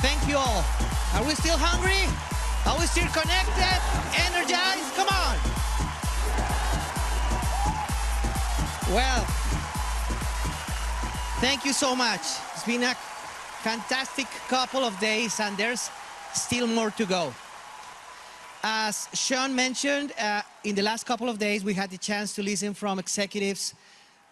Thank you all. Are we still hungry? Are we still connected? Energized? Come on. Well, thank you so much. It's been a fantastic couple of days, and there's still more to go. As Sean mentioned, in the last couple of days, we had the chance to listen from executives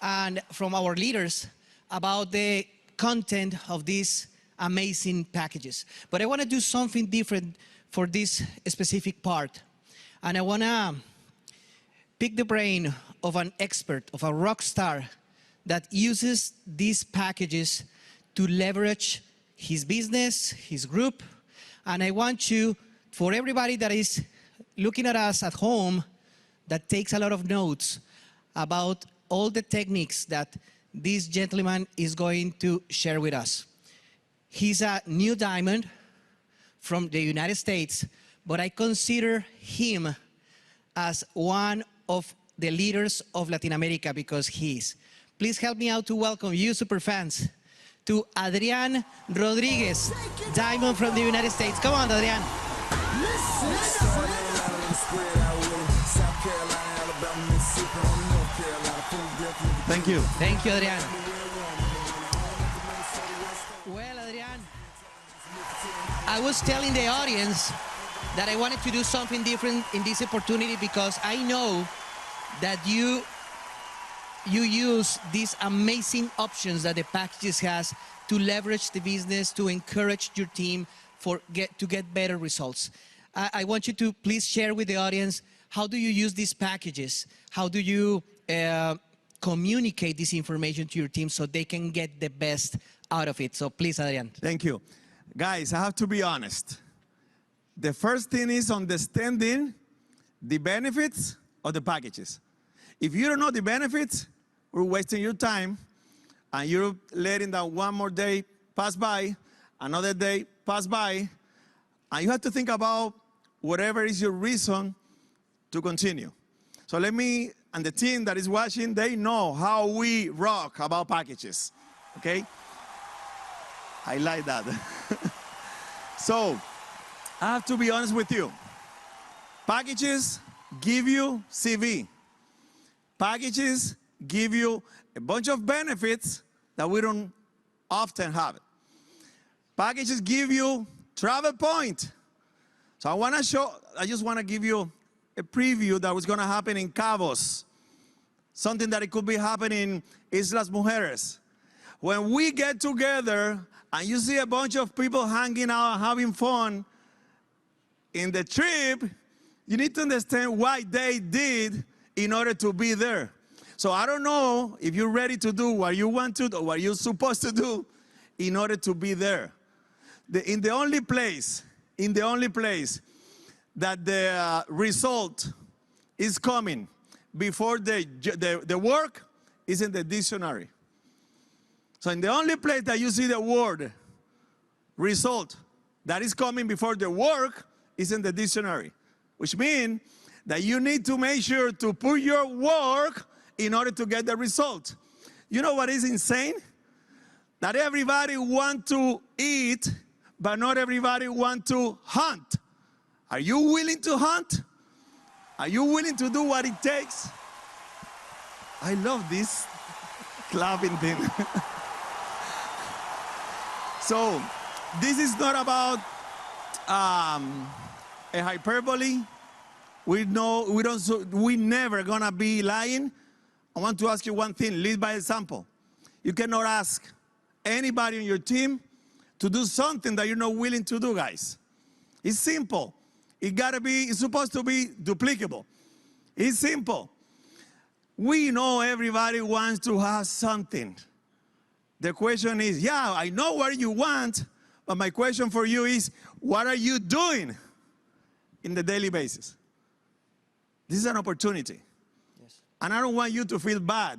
and from our leaders about the content of these amazing packages. But I want to do something different for this specific part. And I want to pick the brain of an expert, of a rock star that uses these packages to leverage his business, his group. And I want you, for everybody that is looking at us at home, that takes a lot of notes about all the techniques that this gentleman is going to share with us. He's a new diamond from the United States, but I consider him as one of the leaders of Latin America because he is. Please help me out to welcome you, superfans, to Adrian Rodriguez, diamond from the United States. Come on, Adrian. Thank you. Thank you, Adrian. Well, Adrian, I was telling the audience that I wanted to do something different in this opportunity because I know that you use these amazing options that the packages has to leverage the business, to encourage your team to get better results. I want you to please share with the audience, how do you use these packages? How do you communicate this information to your team so they can get the best out of it? So please, Adrian. Thank you. Guys, I have to be honest. The first thing is understanding the benefits of the packages. If you don't know the benefits, we're wasting your time, and you're letting that one more day pass by, another day pass by, and you have to think about whatever is your reason to continue. So let me, and the team that is watching, they know how we rock about packages, okay? I like that. So, I have to be honest with you. Packages give you CV. Packages give you a bunch of benefits that we don't often have. Packages give you travel point. So I just want to give you a preview that was going to happen in Cabos. Something that it could be happening in Islas Mujeres. When we get together and you see a bunch of people hanging out, having fun in the trip, you need to understand what they did in order to be there. So I don't know if you're ready to do what you want to do, or what you're supposed to do in order to be there. In the only place that the result is coming before the work is in the dictionary. So in the only place that you see the word result that is coming before the work is in the dictionary, which means that you need to make sure to put your work in order to get the result. You know what is insane? That everybody wants to eat, but not everybody wants to hunt. Are you willing to hunt? Are you willing to do what it takes? I love this clapping thing. So, this is not about a hyperbole. We never gonna be lying. I want to ask you one thing, lead by example. You cannot ask anybody on your team to do something that you're not willing to do, guys. It's simple. It's supposed to be duplicable. It's simple. We know everybody wants to have something. The question is, yeah, I know what you want, but my question for you is, what are you doing in the daily basis? This is an opportunity. Yes. And I don't want you to feel bad,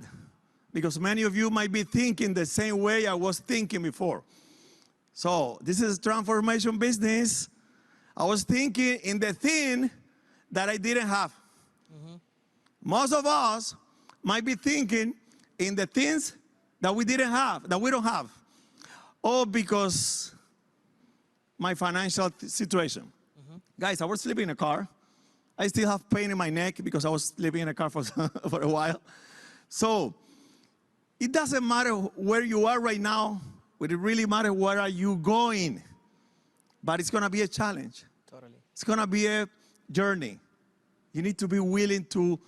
because many of you might be thinking the same way I was thinking before. So this is transformation business. I was thinking in the thing that I didn't have. Mm-hmm. Most of us might be thinking in the things that we didn't have, that we don't have. Oh, because my financial situation. Guys, I was sleeping in a car. I still have pain in my neck because I was sleeping in a car for, for a while. So it doesn't matter where you are right now, but it really matters where are you going. But it's going to be a challenge. Totally. It's going to be a journey. You need to be willing to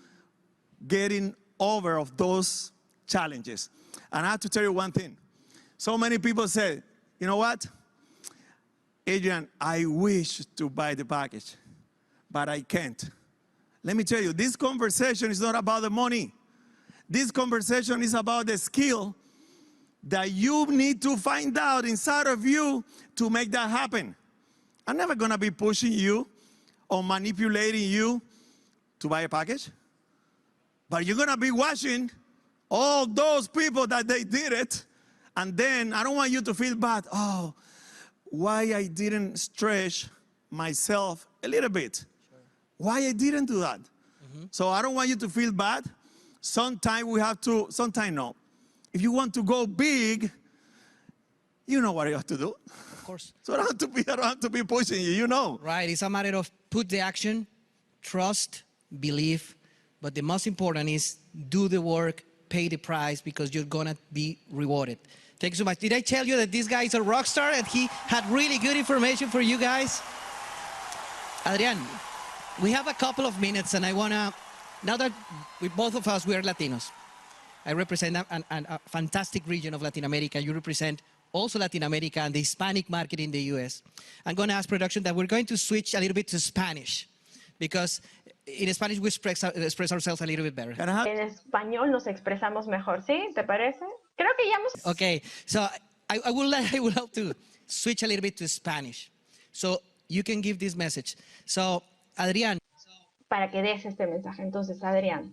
getting over of those challenges. And I have to tell you one thing. So many people say, you know what? Adrian, I wish to buy the package, but I can't. Let me tell you, this conversation is not about the money. This conversation is about the skill that you need to find out inside of you to make that happen. I'm never gonna be pushing you or manipulating you to buy a package, but you're gonna be watching all those people that they did it, and then I don't want you to feel bad. Oh, why I didn't stretch myself a little bit. Sure. Why I didn't do that. So I don't want you to feel bad. Sometimes we have to, sometimes no. If you want to go big, you know what you have to do. Of course. So I don't have to be pushing you, you know. Right, it's a matter of put the action, trust, believe, but the most important is do the work, pay the price, because you're gonna be rewarded. Thank you so much. Did I tell you that this guy is a rock star and he had really good information for you guys? Adrian, we have a couple of minutes and I wanna, now that both of us, we are Latinos. I represent a fantastic region of Latin America. You represent also Latin America and the Hispanic market in the US. I'm gonna ask production that we're going to switch a little bit to Spanish because in Spanish we express ourselves a little bit better. En español nos expresamos mejor, ¿sí? ¿Te parece? Creo que ya hemos... Okay, so I will have to switch a little bit to Spanish. So you can give this message. So, Adrián. Para que des este mensaje. Entonces, Adrián.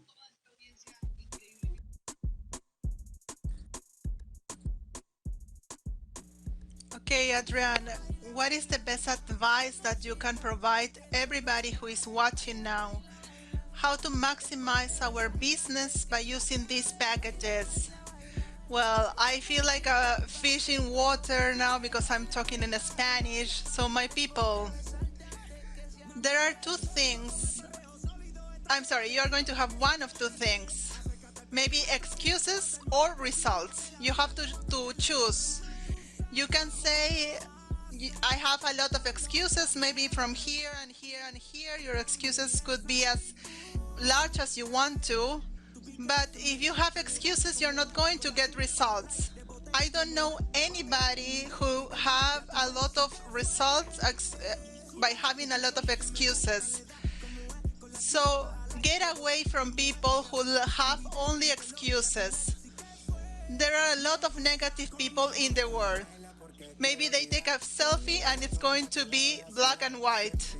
Okay, Adrian, what is the best advice that you can provide everybody who is watching now? How to maximize our business by using these packages? Well, I feel like a fish in water now because I'm talking in Spanish. So my people, there are two things. I'm sorry, you're going to have one of two things. Maybe excuses or results. You have to choose. You can say, I have a lot of excuses, maybe from here and here and here. Your excuses could be as large as you want to. But if you have excuses, you're not going to get results. I don't know anybody who have a lot of results by having a lot of excuses. So get away from people who have only excuses. There are a lot of negative people in the world. Maybe they take a selfie and it's going to be black and white.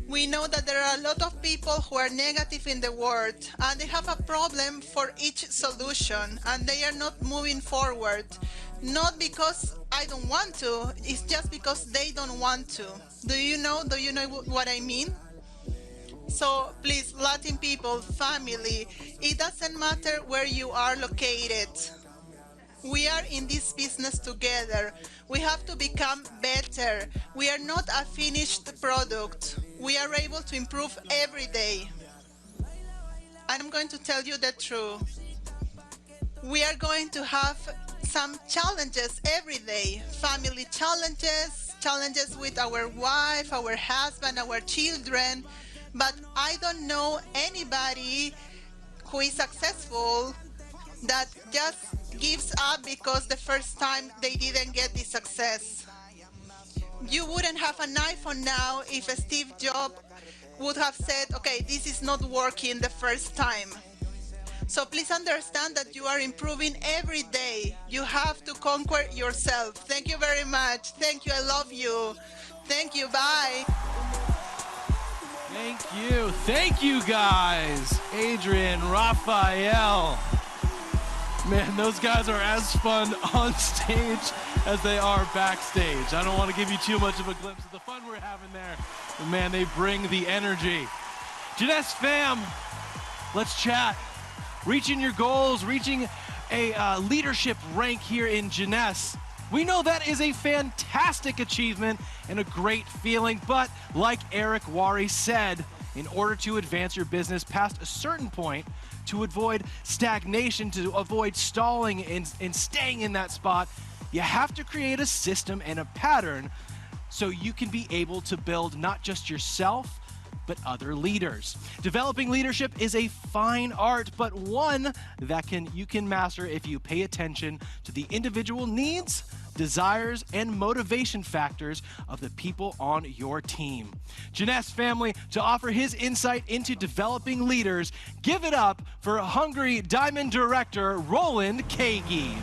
We know that there are a lot of people who are negative in the world and they have a problem for each solution and they are not moving forward. Not because I don't want to, it's just because they don't want to. Do you know what I mean? So please, Latin people, family, it doesn't matter where you are located. We are in this business together. We have to become better. We are not a finished product. We are able to improve every day. And I'm going to tell you the truth. We are going to have some challenges every day. Family challenges, challenges with our wife, our husband, our children. But I don't know anybody who is successful that just gives up because the first time they didn't get the success. You wouldn't have an iPhone now if Steve Jobs would have said, okay, this is not working the first time. So please understand that you are improving every day. You have to conquer yourself. Thank you very much. Thank you. I love you. Thank you. Bye. Thank you. Thank you, guys. Adrian, Rafael. Man, those guys are as fun on stage as they are backstage. I don't want to give you too much of a glimpse of the fun we're having there. But man, they bring the energy. Jeunesse fam, let's chat. Reaching your goals, reaching a leadership rank here in Jeunesse. We know that is a fantastic achievement and a great feeling, but like Eric Wari said, in order to advance your business past a certain point, to avoid stagnation, to avoid stalling and staying in that spot, you have to create a system and a pattern so you can be able to build not just yourself, but other leaders. Developing leadership is a fine art, but one that you can master if you pay attention to the individual needs, desires, and motivation factors of the people on your team. Jeunesse family, to offer his insight into developing leaders, give it up for Hungary Diamond Director Roland Kagi.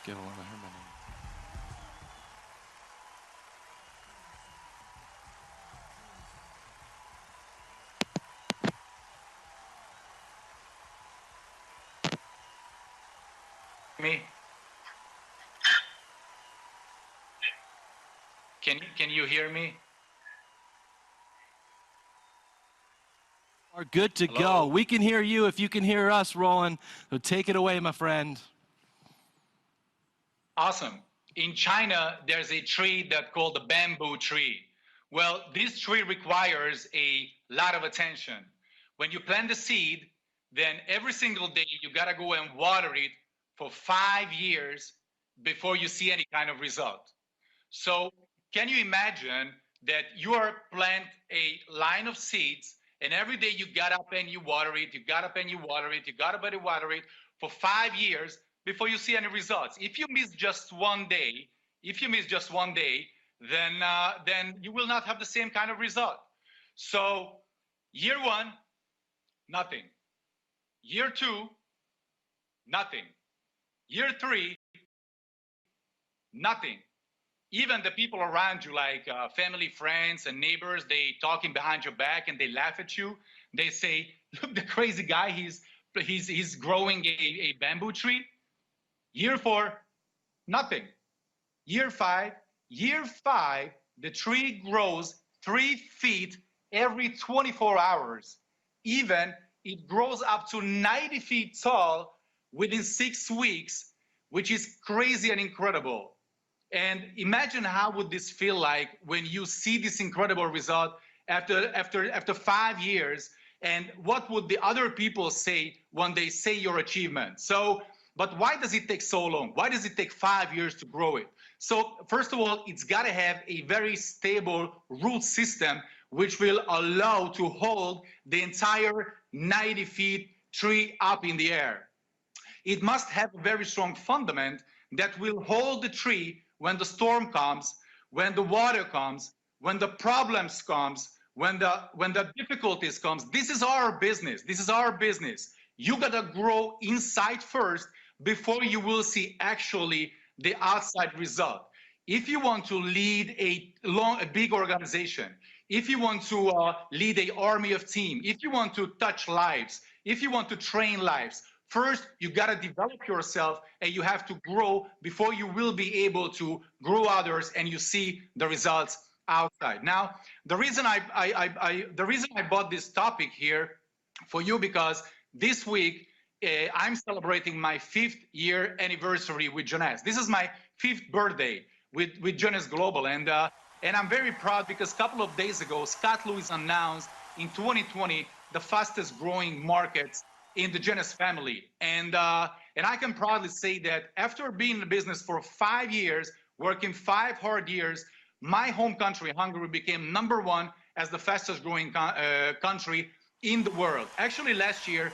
Get a lot of Herman. Me? Can you hear me? Are good to Hello? go. We can hear you if you can hear us, Roland. So take it away, my friend. Awesome. In China, there's a tree that's called the bamboo tree. Well, this tree requires a lot of attention. When you plant the seed, then every single day you gotta go and water it for 5 years before you see any kind of result. So can you imagine that you are plant a line of seeds and every day you got up and you water it, you got up and you water it, you got up and you water it for 5 years before you see any results. If you miss just one day, then you will not have the same kind of result. So year 1, nothing. Year 2, nothing. Year 3, nothing. Even the people around you, like family, friends, and neighbors, they talking behind your back and they laugh at you. They say, "Look, the crazy guy, he's growing a bamboo tree." Year 4, nothing. Year 5, the tree grows 3 feet every 24 hours. Even it grows up to 90 feet tall within 6 weeks, which is crazy and incredible. And imagine how would this feel like when you see this incredible result after 5 years, and what would the other people say when they say your achievement? So, but why does it take so long? Why does it take 5 years to grow it? So first of all, it's got to have a very stable root system, which will allow to hold the entire 90 feet tree up in the air. It must have a very strong fundament that will hold the tree when the storm comes, when the water comes, when the problems comes, when the difficulties comes. This is our business. This is our business. You gotta grow inside first before you will see actually the outside result. If you want to lead a big organization, if you want to lead an army of team, if you want to touch lives, if you want to train lives, first you gotta develop yourself and you have to grow before you will be able to grow others and you see the results outside. Now, the reason I bought this topic here for you, because this week I'm celebrating my 5th year anniversary with Jeunesse. This is my 5th birthday with Jeunesse Global, and I'm very proud because a couple of days ago, Scott Lewis announced in 2020 the fastest growing markets in the Jeunesse family, and I can proudly say that after being in the business for 5 years, working 5 hard years, my home country, Hungary, became #1 as the fastest growing country in the world. Actually, last year,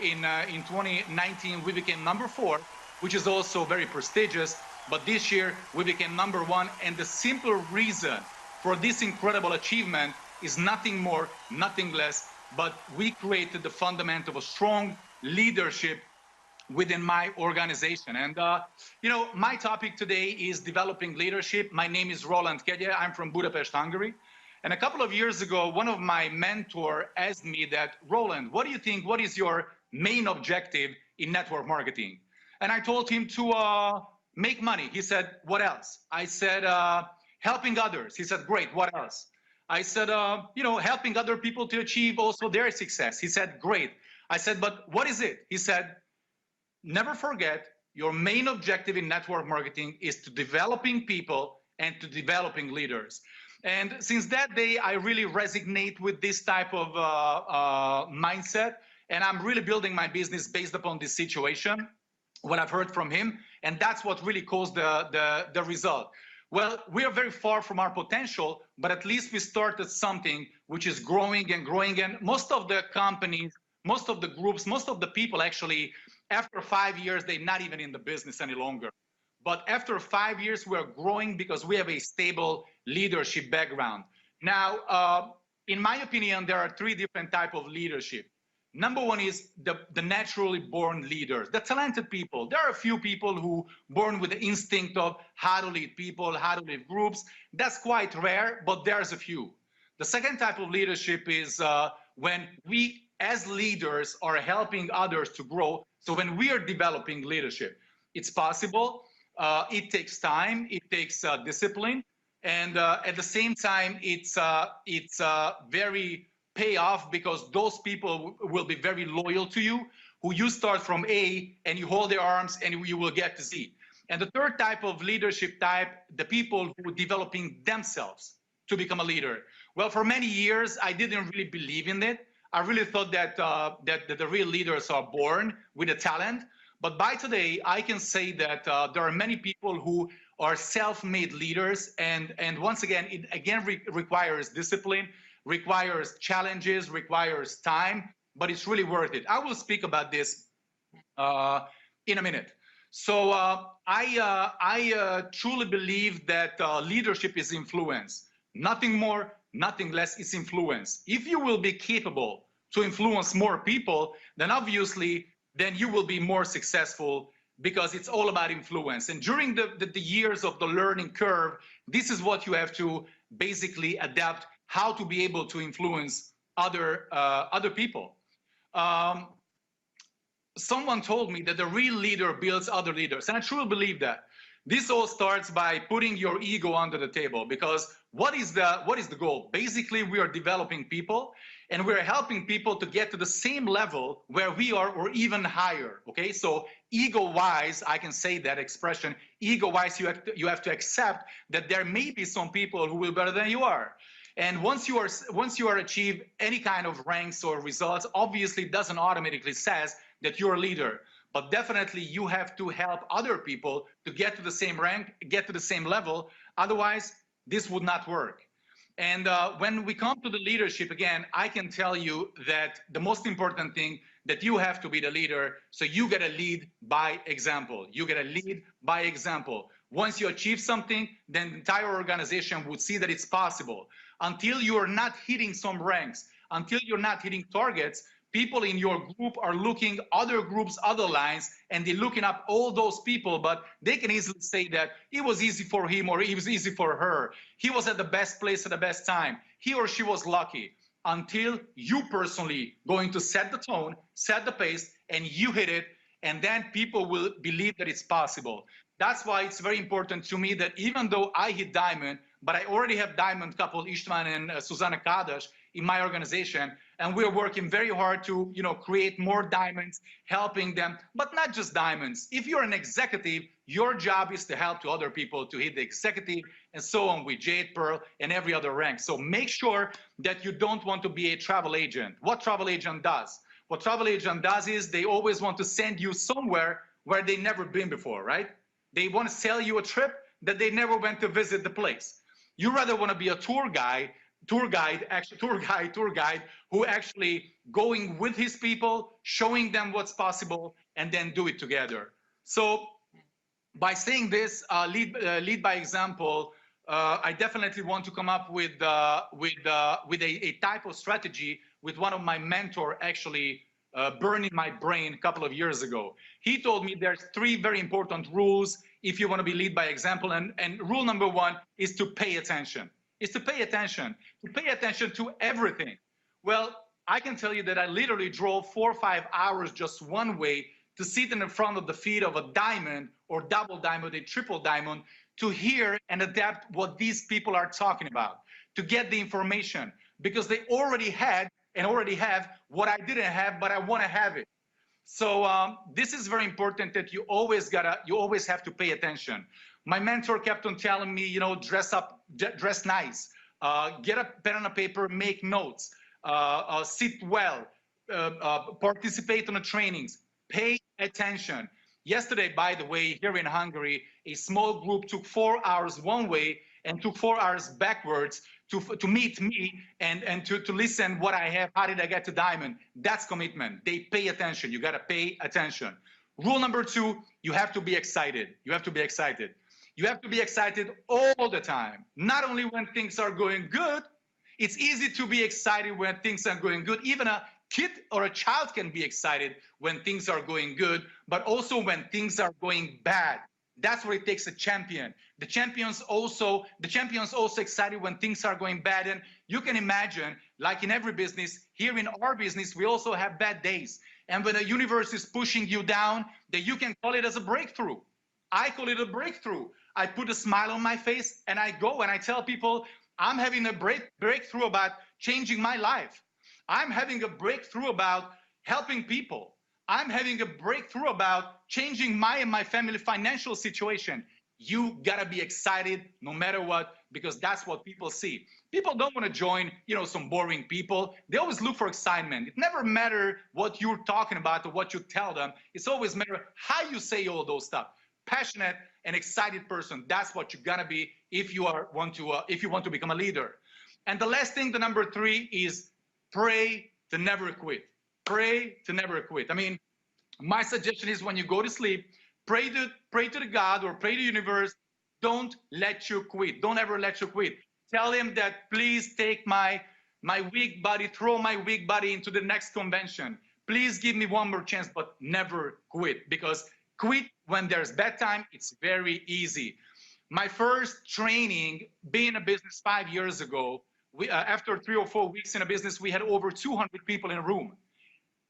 in 2019, we became #4, which is also very prestigious. But this year, we became #1. And the simple reason for this incredible achievement is nothing more, nothing less, but we created the fundament of a strong leadership within my organization. And, you know, my topic today is developing leadership. My name is Roland Kegye. I'm from Budapest, Hungary. And a couple of years ago, one of my mentor asked me that, Roland, what do you think, what is your main objective in network marketing? And I told him to make money. He said, what else? I said, helping others. He said, great, what else? I said, helping other people to achieve also their success. He said, great. I said, but what is it? He said, never forget, your main objective in network marketing is to developing people and to developing leaders. And since that day, I really resonate with this type of mindset. And I'm really building my business based upon this situation, what I've heard from him. And that's what really caused the result. Well, we are very far from our potential, but at least we started something which is growing and growing. And most of the companies, most of the groups, most of the people actually, after 5 years, they're not even in the business any longer. But after 5 years, we're growing because we have a stable leadership background. Now, in my opinion, there are 3 different types of leadership. Number one is the naturally born leaders, the talented people. There are a few people who born with the instinct of how to lead people, how to lead groups. That's quite rare, but there's a few. The second type of leadership is when we as leaders are helping others to grow. So when we are developing leadership, it's possible. It takes time, it takes discipline, and at the same time, it's very payoff because those people will be very loyal to you, who you start from A and you hold their arms and you will get to Z. And the third type of leadership type, the people who are developing themselves to become a leader. Well, for many years, I didn't really believe in it. I really thought that, that the real leaders are born with a talent. But by today, I can say that there are many people who are self-made leaders. And once again, it again requires discipline, requires challenges, requires time, but it's really worth it. I will speak about this in a minute. So I truly believe that leadership is influence. Nothing more, nothing less is influence. If you will be capable to influence more people, then obviously, then you will be more successful because it's all about influence. And during the years of the learning curve, this is what you have to basically adapt, how to be able to influence other people. Someone told me that the real leader builds other leaders, and I truly believe that. This all starts by putting your ego under the table, because what is the goal? Basically, we are developing people, and we're helping people to get to the same level where we are or even higher, okay? So ego-wise, I can say that expression, ego-wise, you have to accept that there may be some people who will be better than you are. And once you are achieve any kind of ranks or results, obviously it doesn't automatically says that you're a leader, but definitely you have to help other people to get to the same rank, get to the same level. Otherwise, this would not work. And when we come to the leadership, again, I can tell you that the most important thing that you have to be the leader. So you got to lead by example. You got to lead by example. Once you achieve something, then the entire organization would see that it's possible. Until you are not hitting some ranks, until you're not hitting targets, people in your group are looking other groups, other lines, and they're looking up all those people, but they can easily say that it was easy for him or it was easy for her. He was at the best place at the best time. He or she was lucky. Until you personally going to set the tone, set the pace, and you hit it, and then people will believe that it's possible. That's why it's very important to me that even though I hit diamond, but I already have diamond couple, István and Susanna Kadas, in my organization, and we're working very hard to, create more diamonds, helping them, but not just diamonds. If you're an executive, your job is to help to other people to hit the executive, and so on with Jade, Pearl, and every other rank. So make sure that you don't want to be a travel agent. What travel agent does? What travel agent does is they always want to send you somewhere where they've never been before, right? They want to sell you a trip that they never went to visit the place. You rather want to be a tour guide who actually going with his people, showing them what's possible, and then do it together. So by saying this, lead by example, I definitely want to come up with a type of strategy with one of my mentor actually burning my brain a couple of years ago. He told me there's 3 very important rules if you want to be lead by example. And rule number 1 is to pay attention. is to pay attention to everything. Well, I can tell you that I literally drove 4 or 5 hours just one way to sit in the front of the feet of a diamond or double diamond, a triple diamond, to hear and adapt what these people are talking about, to get the information, because they already had and already have what I didn't have, but I want to have it. So this is very important, that you always have to pay attention. My mentor kept on telling me, you know, dress up, dress nice, get a pen and a paper, make notes, sit well, participate on the trainings, pay attention. Yesterday, by the way, here in Hungary, a small group took 4 hours one way and took 4 hours backwards to meet me and to listen what I have, how did I get to diamond. That's commitment. They pay attention. You got to pay attention. Rule number 2, you have to be excited. You have to be excited. You have to be excited all the time, not only when things are going good. It's easy to be excited when things are going good. Even a kid or a child can be excited when things are going good, but also when things are going bad. That's where it takes a champion. The champions also excited when things are going bad. And you can imagine, like in every business, here in our business, we also have bad days. And when the universe is pushing you down, then you can call it as a breakthrough. I call it a breakthrough. I put a smile on my face and I go and I tell people, I'm having a breakthrough about changing my life. I'm having a breakthrough about helping people. I'm having a breakthrough about changing my and my family financial situation. You gotta be excited no matter what, because that's what people see. People don't want to join, you know, some boring people. They always look for excitement. It never matters what you're talking about or what you tell them. It's always matter how you say all those stuff. Passionate and excited person. That's what you gotta be if you want to become a leader. And the last thing, the number 3, is pray to never quit. Pray to never quit. I mean, my suggestion is when you go to sleep, pray to the God or pray to the universe. Don't let you quit. Don't ever let you quit. Tell him that, please take my weak body, throw my weak body into the next convention. Please give me one more chance, but never quit, because quit when there's bad time, it's very easy. My first training, being in a business 5 years ago, after 3 or 4 weeks in a business, we had over 200 people in a room.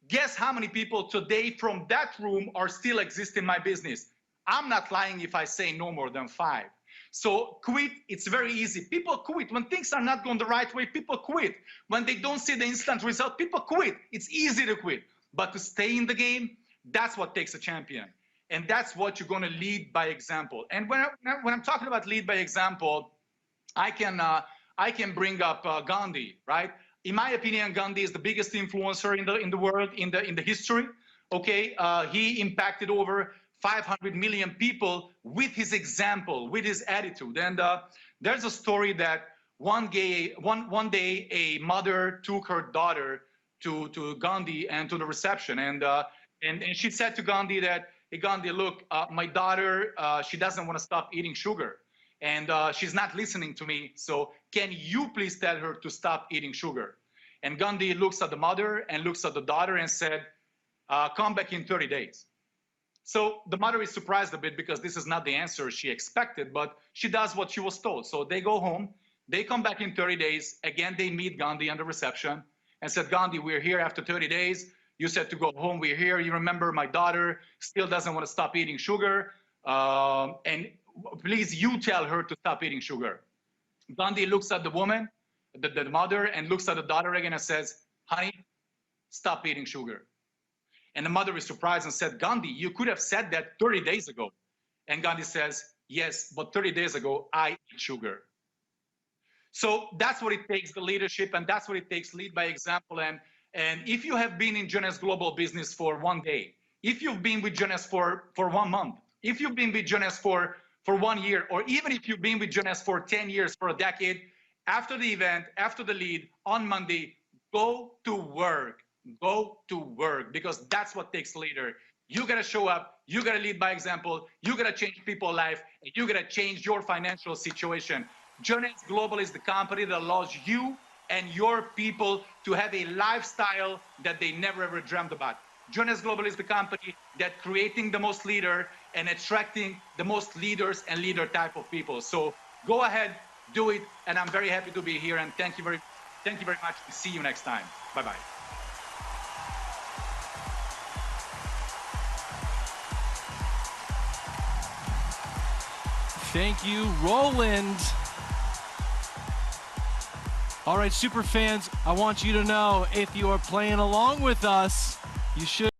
Guess how many people today from that room are still exist in my business? I'm not lying if I say no more than 5. So quit, it's very easy. People quit. When things are not going the right way, people quit. When they don't see the instant result, people quit. It's easy to quit. But to stay in the game, that's what takes a champion. And that's what you're going to lead by example. And when I'm talking about lead by example, I can bring up Gandhi, right? In my opinion, Gandhi is the biggest influencer in the world, in the history. Okay, he impacted over 500 million people with his example, with his attitude. And there's a story that one day a mother took her daughter to Gandhi and to the reception, and she said to Gandhi that, hey Gandhi, look, my daughter, she doesn't want to stop eating sugar. And she's not listening to me, so can you please tell her to stop eating sugar? And Gandhi looks at the mother and looks at the daughter and said, come back in 30 days. So the mother is surprised a bit because this is not the answer she expected, but she does what she was told. So they go home, they come back in 30 days. Again, they meet Gandhi on the reception and said, Gandhi, we're here after 30 days. You said to go home, we're here. You remember my daughter still doesn't want to stop eating sugar. And please, you tell her to stop eating sugar. Gandhi looks at the woman, the mother, and looks at the daughter again and says, honey, stop eating sugar. And the mother is surprised and said, Gandhi, you could have said that 30 days ago. And Gandhi says, yes, but 30 days ago, I eat sugar. So that's what it takes, the leadership, and that's what it takes, lead by example. And if you have been in Jeunesse Global Business for one day, if you've been with Jeunesse for 1 month, if you've been with Jeunesse for 1 year, or even if you've been with Jeunesse for 10 years, for a decade, after the event, after the lead, on Monday, go to work. Go to work, because that's what takes a leader. You gotta show up, you gotta lead by example, you gotta change people's life, and you gotta change your financial situation. Jeunesse Global is the company that allows you and your people to have a lifestyle that they never ever dreamt about. Jeunesse Global is the company that creating the most leader and attracting the most leaders and leader type of people. So go ahead, do it. And I'm very happy to be here. And thank you very much. See you next time. Bye-bye. Thank you, Roland. All right, super fans, I want you to know if you are playing along with us, you should